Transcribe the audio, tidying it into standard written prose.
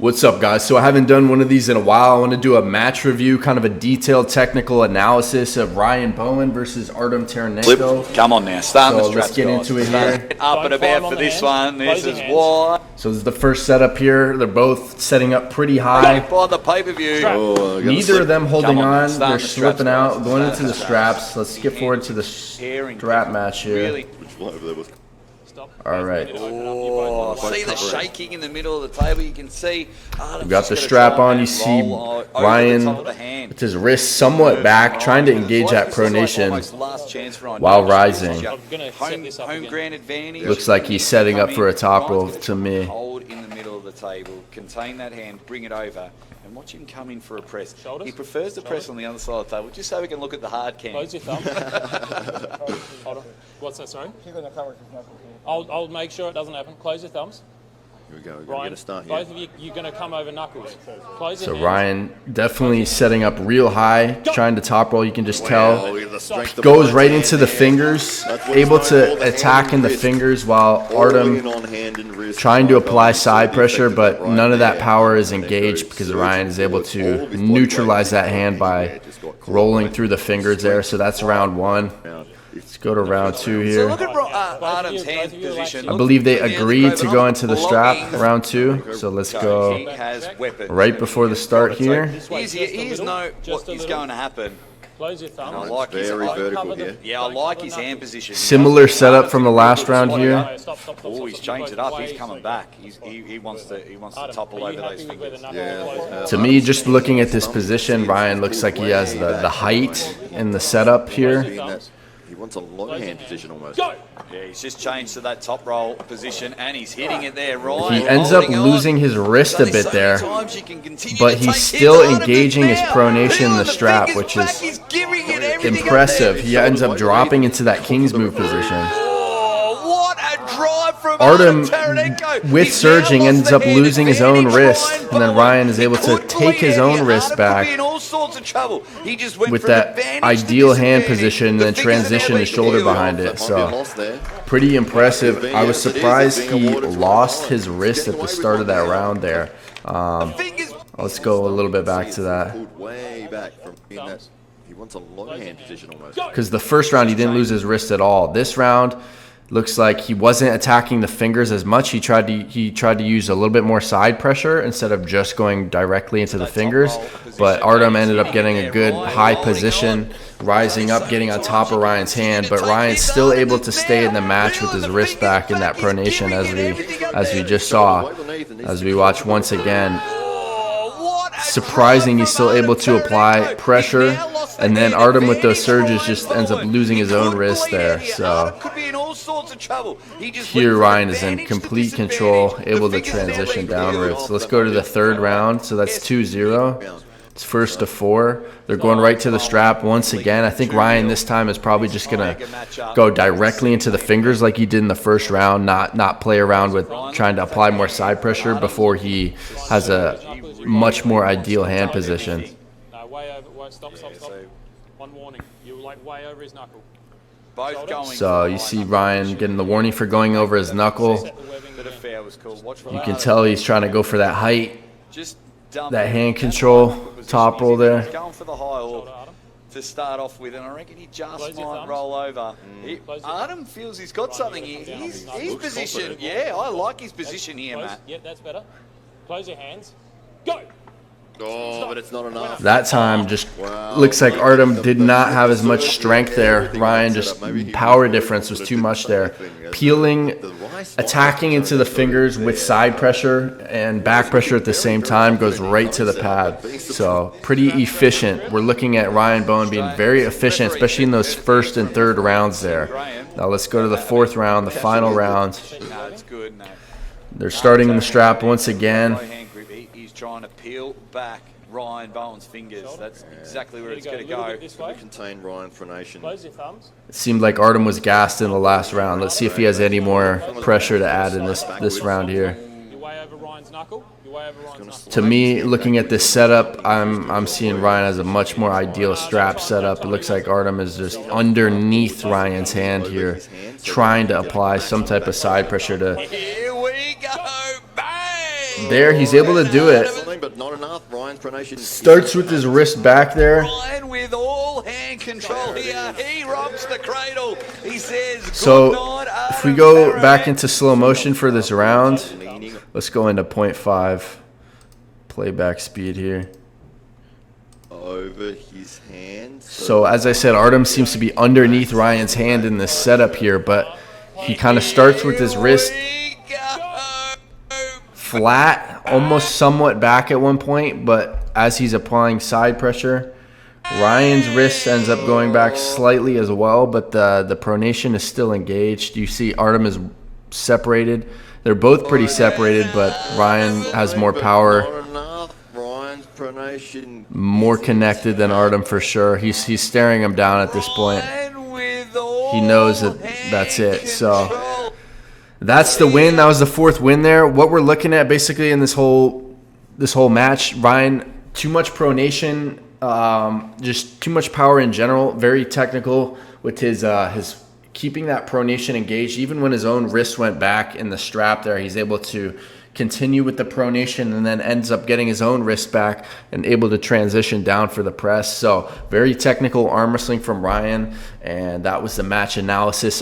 What's up, guys? So I haven't done one of these in a while. I want to do a match review, kind of a detailed technical analysis of Ryan Bowen versus Artem Taranenko. Come on now, starting the straps, let's get into it here. Up and about for this one. This is why. So this is the first setup here. They're both setting up pretty high. By the pay-per-view. Neither of them holding on. They're slipping out, going into the straps. Let's skip forward to the strap match here. All right. Oh, see the shaking in the middle of the table. You can see. We've got the strap on. You see Ryan with his wrist somewhat back, trying to engage that pronation while rising. Home ground advantage. Looks like he's setting up for a top roll to me. Hold in the middle of the table. Contain that hand. Bring it over. And watch him come in for a press. He prefers the press on the other side of the table, just so we can look at the hard cam. Close your thumb. Hold on. What's that, sorry? I'll make sure it doesn't happen. Close your thumbs. Here we go. We're Ryan, going to start here. both of you, you're going to come over knuckles. Close your So hands. Ryan definitely setting up real high, trying to top roll. You can just tell. Look at the strength of Goes Bowen's right hand into the there. fingers, That's what able he's doing, all to the attack hand in the and wrist. fingers while All in Artem on hand and wrist. trying to apply side Really pressure, effective but right none of that there. power is And then engaged very because Ryan is able surgical. All to of his body neutralize weight that hand by just got caught rolling by through the fingers there. So that's round one. Let's go to round two So here. look at Artem's hand position. I believe they agreed to go into the strap round two. So let's He go has weapons. right before the start here. Here's know what is going to happen. Close your I thumbs. like his Very vertical here. Yeah, I like his hand position. Similar setup from the last round here. Oh, he's changed it up. He's coming back. He wants to topple over those fingers. To me, just looking at this position, Ryan looks like he has the height in the setup here. He wants a low hand position almost. Yeah, he's just changed to that top roll position, and he's hitting it there, right? He ends up losing his wrist a bit there, but he's still engaging his pronation in the strap, which is impressive. He ends up dropping into that king's move position. What a drive from Artem, Taranenko. with He's surging, now lost ends the up hand losing his own advantage. wrist, and then Ryan is able to take his own wrist back in all sorts of trouble. He just went with from that advantage to ideal hand disadvantage. position and The then fingers transition are his now shoulder equal. behind it. Might be So lost there. pretty impressive. I was surprised he lost his wrist at the start of that round there. Fingers. Let's go a little bit back to that. Pulled way back from being that. He wants a low hand position almost. Because the first round he didn't lose his wrist at all. This round looks like he wasn't attacking the fingers as much. He tried to use a little bit more side pressure instead of just going directly into the fingers. But Artem ended up getting a good high position, rising up, getting on top of Ryan's hand. But Ryan's still able to stay in the match with his wrist back in that pronation, as we just saw, as we watch once again. Surprising he's still able to apply pressure, and then Artem with those surges just ends up losing his own wrist there. So here Ryan is in complete control, able to transition downwards. So let's go to the third round. So that's 2-0. It's first to four. They're going right to the strap once again. I think Ryan this time is probably just going to go directly into the fingers like he did in the first round, not play around with trying to apply more side pressure before he has a much more ideal hand position. No, way over. Stop. One warning. You're like way over his knuckle. Both going. So you see Ryan getting the warning for going over his knuckle. You can tell he's trying to go for that height, that hand control, top roll there. Going for the high hook to start off with, and I reckon he just might roll over. Artem feels he's got something here. His position, yeah, I like his position here, Matt. Yeah, that's better. Close your hands. Go. Oh, but it's not enough. That time just looks like Artem did not have as much strength there. Ryan just power difference was too much there. Peeling, attacking into the fingers with side pressure and back pressure at the same time goes right to the pad. So pretty efficient. We're looking at Ryan Bowen being very efficient, especially in those first and third rounds there. Now let's go to the fourth round, the final round. They're starting in the strap once again. He's trying to peel back Ryan Bowen's fingers. That's exactly where it's going to go. To contain Ryan Frenation. Close your thumbs. It seemed like Artem was gassed in the last round. Let's see if he has any more pressure to add in this round here. You're way over Ryan's knuckle. You're way over Ryan's knuckle. To me, looking at this setup, I'm seeing Ryan as a much more ideal strap setup. It looks like Artem is just underneath Ryan's hand here, trying to apply some type of side pressure to Here we go. Bang! there. He's able to do it. Something, but not enough. Ryan's pronation Starts with his wrist back there. Ryan with all hand control here. He rocks the cradle. He says, So good night, if we Artem go back Taranenko. into slow motion for this round, leaning let's go into 0.5 playback speed here. over his hand. So as I said, Artem seems to be underneath Ryan's hand in this setup here, but he kind of starts with his wrist We go. flat, almost somewhat back at one point, but as he's applying side pressure, Ryan's wrist ends up going back slightly as well, but the pronation is still engaged. You see Artem is separated. They're both pretty separated, but Ryan has more power, Not enough. Ryan's pronation. more connected than Artem for sure. He's staring him down at this point. Ryan with all He knows that that's it. hand So control. that's the win. That was the fourth win there. What we're looking at basically in this whole match, Ryan, too much pronation, just too much power in general. Very technical with his keeping that pronation engaged. Even when his own wrist went back in the strap there, he's able to continue with the pronation and then ends up getting his own wrist back and able to transition down for the press. So very technical arm wrestling from Ryan, and that was the match analysis.